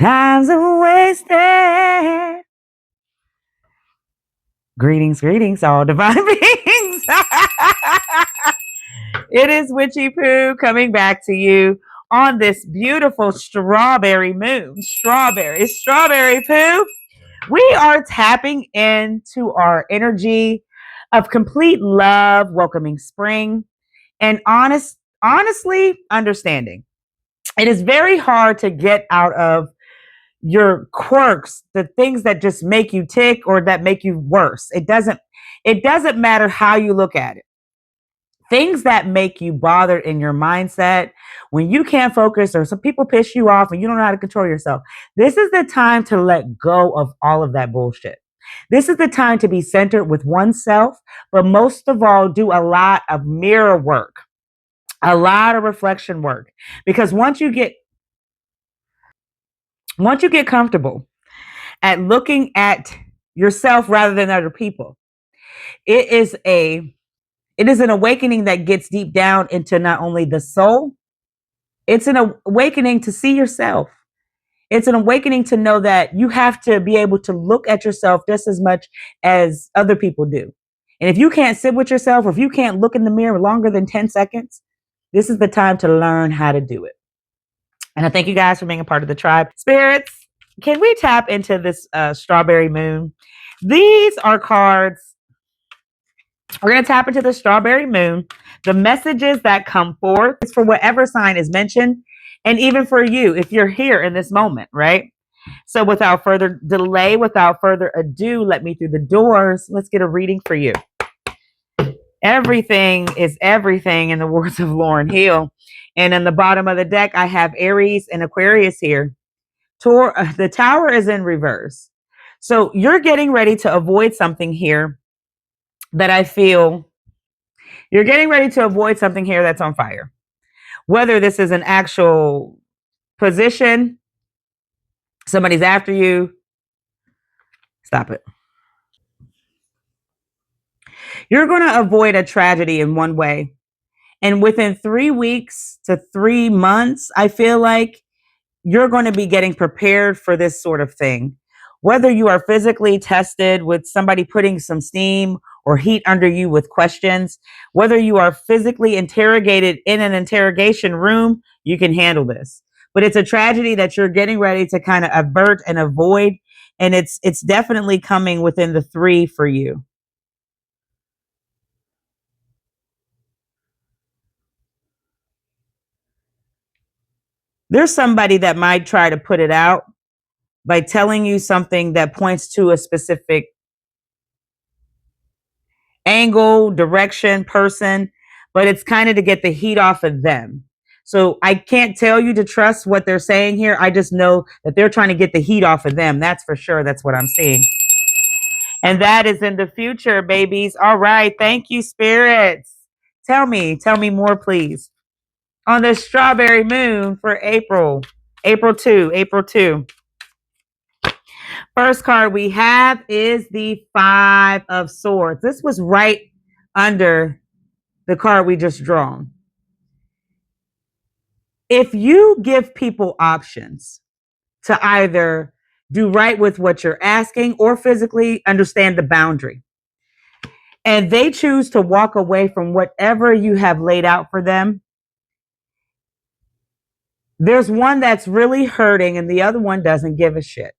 Time's wasted. Greetings, all divine beings. It is Witchy Poo coming back to you on this beautiful strawberry moon. Strawberry Poo. We are tapping into our energy of complete love, welcoming spring, and honestly understanding. It is very hard to get out of your quirks, the things that just make you tick or that make you worse. It doesn't matter how you look at it. Things that make you bothered in your mindset, when you can't focus or some people piss you off and you don't know how to control yourself, this is the time to let go of all of that bullshit. This is the time to be centered with oneself, but most of all, do a lot of mirror work, a lot of reflection work. Because once you get comfortable at looking at yourself rather than other people, it is an awakening that gets deep down into not only the soul, it's an awakening to see yourself. It's an awakening to know that you have to be able to look at yourself just as much as other people do. And if you can't sit with yourself, or if you can't look in the mirror longer than 10 seconds, this is the time to learn how to do it. And I thank you guys for being a part of the tribe. Spirits, can we tap into this strawberry moon? These are cards. We're going to tap into the strawberry moon. The messages that come forth is for whatever sign is mentioned, and even for you if you're here in this moment, right? So without further delay, without further ado, let me through the doors. Let's get a reading for you. Everything is everything, in the words of Lauryn Hill. And in the bottom of the deck, I have Aries and Aquarius here. The Tower is in reverse. So you're getting ready to avoid something here that I feel you're getting ready to avoid something here that's on fire. Whether this is an actual position, somebody's after you, stop it. You're going to avoid a tragedy in one way. And within 3 weeks to 3 months, I feel like you're going to be getting prepared for this sort of thing. Whether you are physically tested with somebody putting some steam or heat under you with questions, whether you are physically interrogated in an interrogation room, you can handle this. But it's a tragedy that you're getting ready to kind of avert and avoid. And it's definitely coming within the 3 for you. There's somebody that might try to put it out by telling you something that points to a specific angle, direction, person, but it's kind of to get the heat off of them. So I can't tell you to trust what they're saying here. I just know that they're trying to get the heat off of them. That's for sure. That's what I'm seeing. And that is in the future, babies. All right. Thank you, spirits. Tell me more, please. On the strawberry moon for April 2. First card we have is the 5 of Swords. This was right under the card we just drawn. If you give people options to either do right with what you're asking or physically understand the boundary, and they choose to walk away from whatever you have laid out for them, there's one that's really hurting and the other one doesn't give a shit.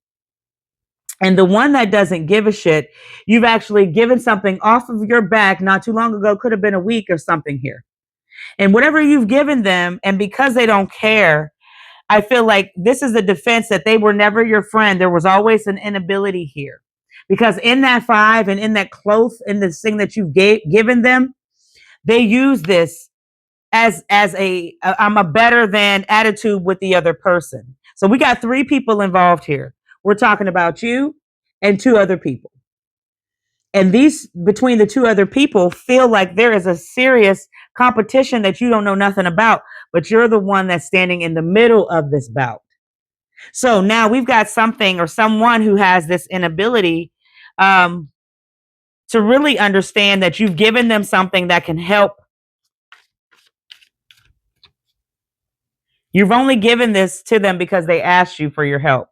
And the one that doesn't give a shit, you've actually given something off of your back not too long ago, could have been a week or something here. And whatever you've given them, and because they don't care, I feel like this is the defense that they were never your friend. There was always an inability here. Because in that 5 and in that cloth, in this thing that you've given them, they use this as a I'm a better than attitude with the other person. So we got 3 people involved here. We're talking about you and 2 other people. And these, between the 2 other people, feel like there is a serious competition that you don't know nothing about, but you're the one that's standing in the middle of this bout. So now we've got something or someone who has this inability to really understand that you've given them something that can help. You've only given this to them because they asked you for your help.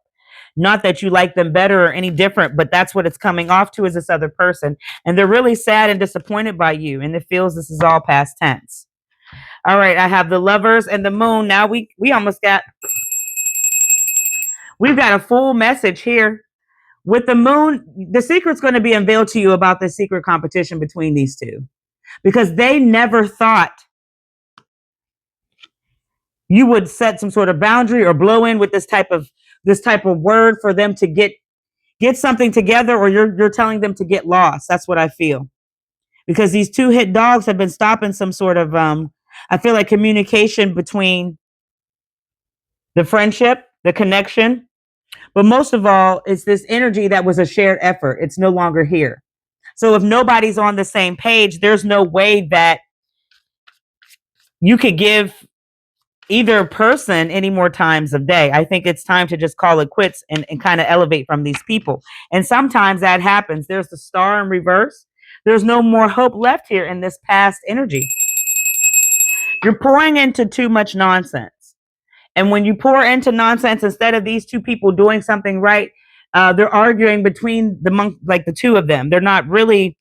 Not that you like them better or any different, but that's what it's coming off to, is this other person. And they're really sad and disappointed by you. And it feels this is all past tense. All right, I have the Lovers and the Moon. Now we've got a full message here. With the Moon, the secret's going to be unveiled to you about the secret competition between these two, because they never thought you would set some sort of boundary or blow in with this type of word for them to get something together, or you're telling them to get lost. That's what I feel. Because these two hit dogs have been stopping some sort of I feel like communication between the friendship, the connection, but most of all, it's this energy that was a shared effort. It's no longer here. So if nobody's on the same page, there's no way that you could give either person any more times of day. I think it's time to just call it quits and kind of elevate from these people. And sometimes that happens. There's the star in reverse. There's no more hope left here in this past energy. You're pouring into too much nonsense. And when you pour into nonsense, instead of these two people doing something right, they're arguing between like the two of them. They're not really,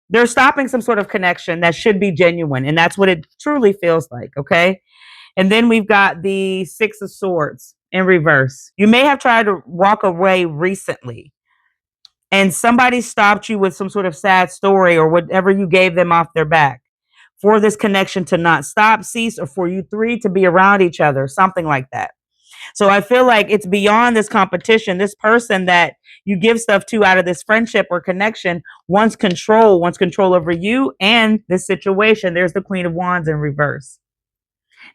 they're stopping some sort of connection that should be genuine. And that's what it truly feels like. Okay. And then we've got the Six of Swords in reverse. You may have tried to walk away recently, and somebody stopped you with some sort of sad story or whatever you gave them off their back for this connection to not stop, cease, or for you three to be around each other, something like that. So I feel like it's beyond this competition. This person that you give stuff to out of this friendship or connection wants control over you and this situation. There's the Queen of Wands in reverse.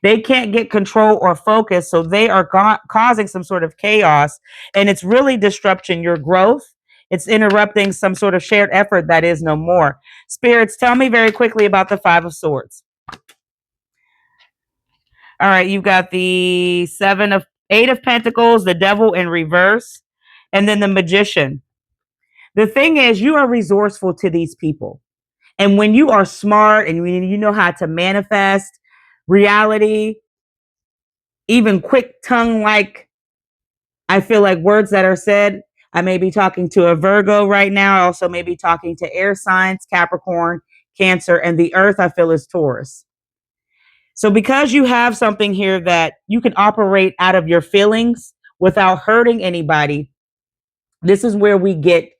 They can't get control or focus, so they are causing some sort of chaos, and it's really disrupting your growth. It's interrupting some sort of shared effort that is no more. Spirits, tell me very quickly about the Five of Swords. All right, you've got the Eight of Pentacles, the Devil in reverse, and then the Magician. The thing is, you are resourceful to these people. And when you are smart and you know how to manifest reality, even quick tongue, like I feel like words that are said, I may be talking to a Virgo right now. I also may be talking to air signs, Capricorn, Cancer, and the earth I feel is Taurus. So because you have something here that you can operate out of your feelings without hurting anybody, this is where we get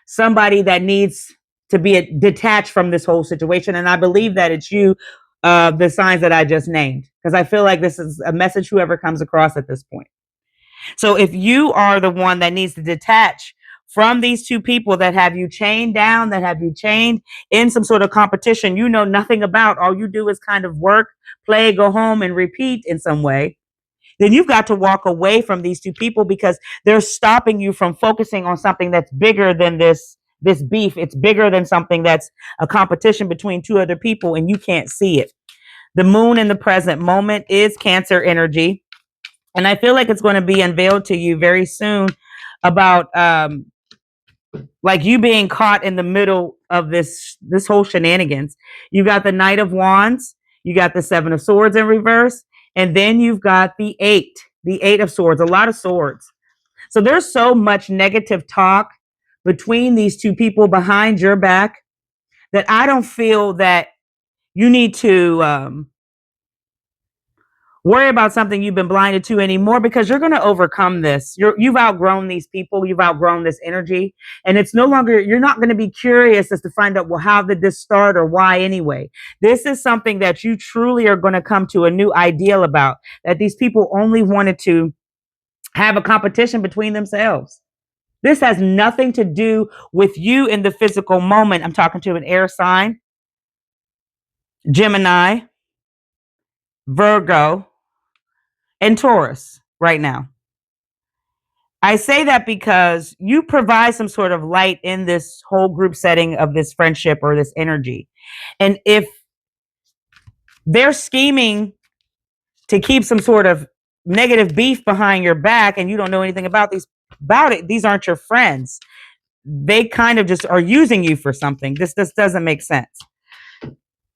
somebody that needs to be detached from this whole situation. And I believe that it's you, the signs that I just named, because I feel like this is a message whoever comes across at this point. So if you are the one that needs to detach from these two people that have you chained down, that have you chained in some sort of competition you know nothing about, all you do is kind of work, play, go home, and repeat in some way, then you've got to walk away from these two people because they're stopping you from focusing on something that's bigger than this beef. It's bigger than something that's a competition between two other people, and you can't see it. The moon in the present moment is Cancer energy. And I feel like it's going to be unveiled to you very soon about like you being caught in the middle of this whole shenanigans. You got the Knight of Wands, you got the Seven of Swords in reverse, and then you've got the Eight of Swords, a lot of swords. So there's so much negative talk between these two people behind your back that I don't feel that you need to worry about something you've been blinded to anymore, because you're going to overcome this. You've outgrown these people. You've outgrown this energy. And it's no longer, you're not going to be curious as to find out, well, how did this start or why anyway? This is something that you truly are going to come to a new ideal about, that these people only wanted to have a competition between themselves. This has nothing to do with you in the physical moment. I'm talking to an air sign, Gemini, Virgo, and Taurus right now. I say that because you provide some sort of light in this whole group setting of this friendship or this energy. And if they're scheming to keep some sort of negative beef behind your back and you don't know anything about it, these aren't your friends. They kind of just are using you for something. This doesn't make sense.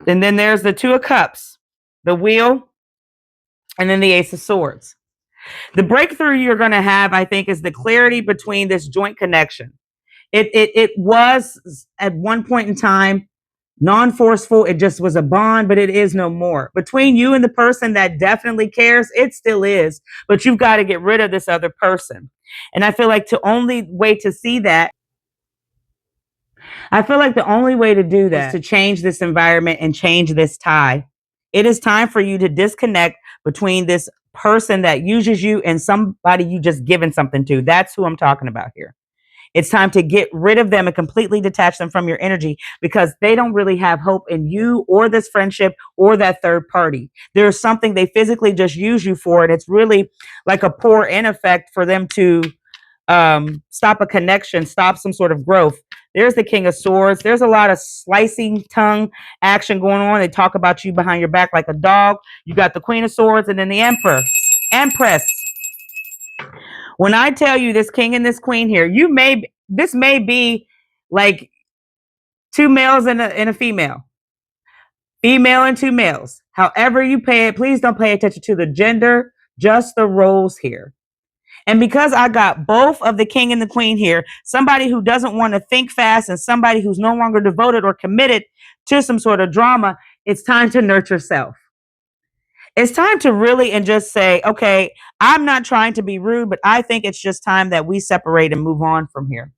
And then there's the Two of Cups, the Wheel, and then the Ace of Swords. The breakthrough you're going to have, I think, is the clarity between this joint connection. It was at one point in time non-forceful. It just was a bond, but it is no more. Between you and the person that definitely cares, it still is, but you've got to get rid of this other person. And I feel like the only way to see that, I feel like the only way to do that is to change this environment and change this tie. It is time for you to disconnect between this person that uses you and somebody you just given something to. That's who I'm talking about here. It's time to get rid of them and completely detach them from your energy, because they don't really have hope in you or this friendship or that third party. There's something they physically just use you for, and it's really like a pour in effect for them to stop a connection, stop some sort of growth. There's the King of Swords. There's a lot of slicing tongue action going on. They talk about you behind your back like a dog. You got the Queen of Swords and then the Empress. When I tell you this king and this queen here, this may be like two males and a female and two males. However you pay it, please don't pay attention to the gender, just the roles here. And because I got both of the king and the queen here, somebody who doesn't want to think fast and somebody who's no longer devoted or committed to some sort of drama, it's time to nurture self. It's time to really and just say, okay, I'm not trying to be rude, but I think it's just time that we separate and move on from here.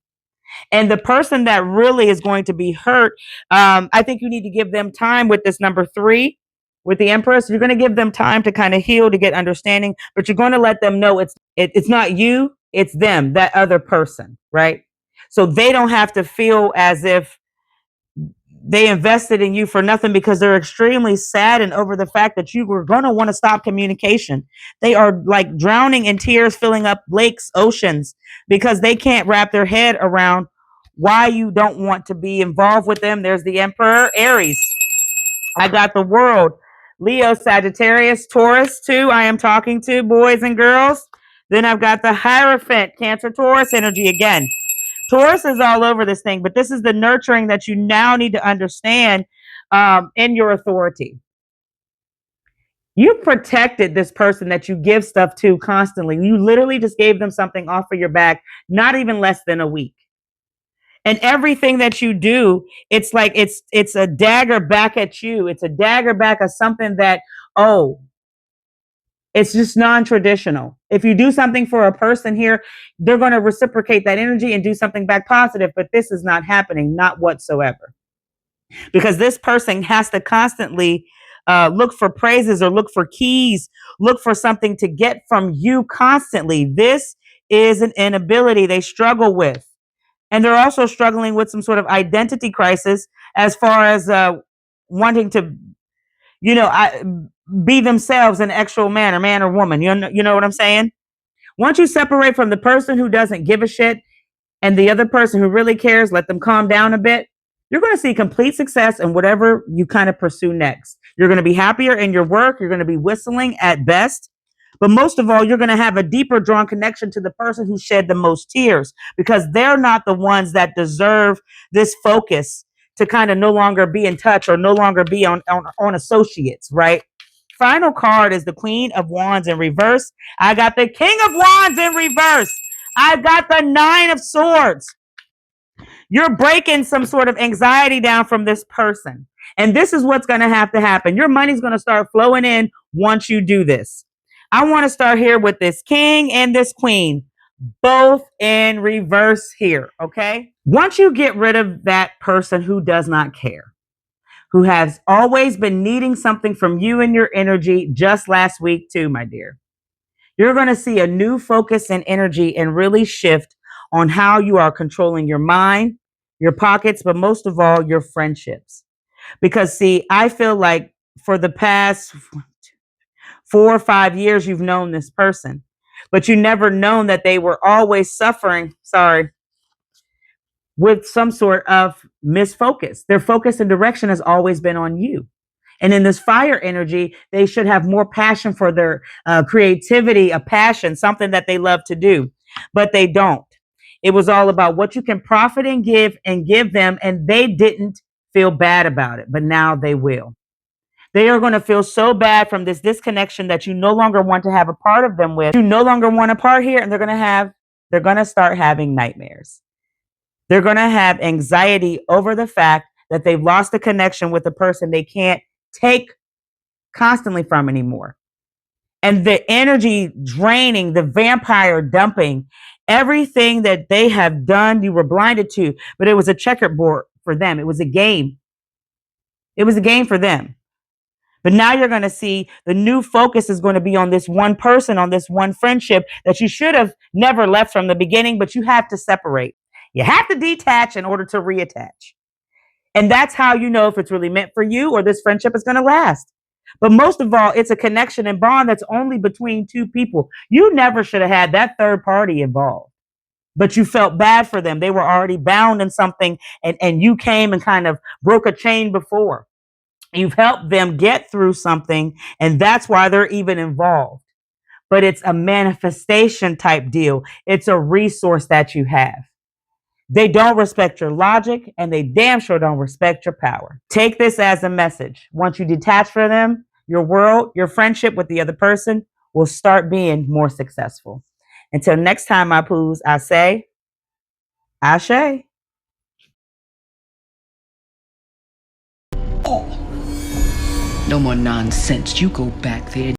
And the person that really is going to be hurt, I think you need to give them time with this number 3, with the Empress. You're going to give them time to kind of heal, to get understanding, but you're going to let them know it's not you, it's them, that other person, right? So they don't have to feel as if they invested in you for nothing, because they're extremely saddened over the fact that you were going to want to stop communication. They are like drowning in tears, filling up lakes, oceans, because they can't wrap their head around why you don't want to be involved with them. There's the Emperor, Aries. I got the World, Leo, Sagittarius, Taurus, too. I am talking to boys and girls. Then I've got the Hierophant, Cancer, Taurus energy again. Taurus is all over this thing, but this is the nurturing that you now need to understand in your authority. You protected this person that you give stuff to constantly. You literally just gave them something off of your back, not even less than a week. And everything that you do, it's like it's a dagger back at you. It's a dagger back at something that, oh, it's just non-traditional. If you do something for a person here, they're going to reciprocate that energy and do something back positive. But this is not happening, not whatsoever. Because this person has to constantly look for praises or look for keys, look for something to get from you constantly. This is an inability they struggle with. And they're also struggling with some sort of identity crisis as far as wanting to, be themselves in an actual manner, man or woman. You know what I'm saying? Once you separate from the person who doesn't give a shit and the other person who really cares, let them calm down a bit. You're going to see complete success in whatever you kind of pursue next. You're going to be happier in your work. You're going to be whistling at best. But most of all, you're going to have a deeper drawn connection to the person who shed the most tears, because they're not the ones that deserve this focus to kind of no longer be in touch or no longer be on associates, right? Final card is the Queen of Wands in reverse. I got the King of Wands in reverse. I got the Nine of Swords. You're breaking some sort of anxiety down from this person. And this is what's going to have to happen. Your money's going to start flowing in once you do this. I want to start here with this king and this queen, both in reverse here, okay? Once you get rid of that person who does not care, who has always been needing something from you and your energy, just last week too, my dear, you're going to see a new focus and energy and really shift on how you are controlling your mind, your pockets, but most of all, your friendships. Because see, I feel like for the past 4 or 5 years, you've known this person, but you never known that they were always suffering, with some sort of misfocus. Their focus and direction has always been on you. And in this fire energy, they should have more passion for their creativity, a passion, something that they love to do, but they don't. It was all about what you can profit and give them, and they didn't feel bad about it, but now they will. They are going to feel so bad from this disconnection that you no longer want to have a part of them with. You no longer want a part here, and they're going to start having nightmares. They're going to have anxiety over the fact that they've lost a connection with a person they can't take constantly from anymore. And the energy draining, the vampire dumping, everything that they have done, you were blinded to, but it was a checkerboard for them. It was a game. It was a game for them. But now you're going to see the new focus is going to be on this one person, on this one friendship that you should have never left from the beginning, but you have to separate. You have to detach in order to reattach. And that's how you know if it's really meant for you or this friendship is going to last. But most of all, it's a connection and bond that's only between two people. You never should have had that third party involved, but you felt bad for them. They were already bound in something, and you came and kind of broke a chain before. You've helped them get through something, and that's why they're even involved. But it's a manifestation type deal. It's a resource that you have. They don't respect your logic, and they damn sure don't respect your power. Take this as a message. Once you detach from them, your world, your friendship with the other person will start being more successful. Until next time, my poos, I say, Ashe. No more nonsense. You go back there.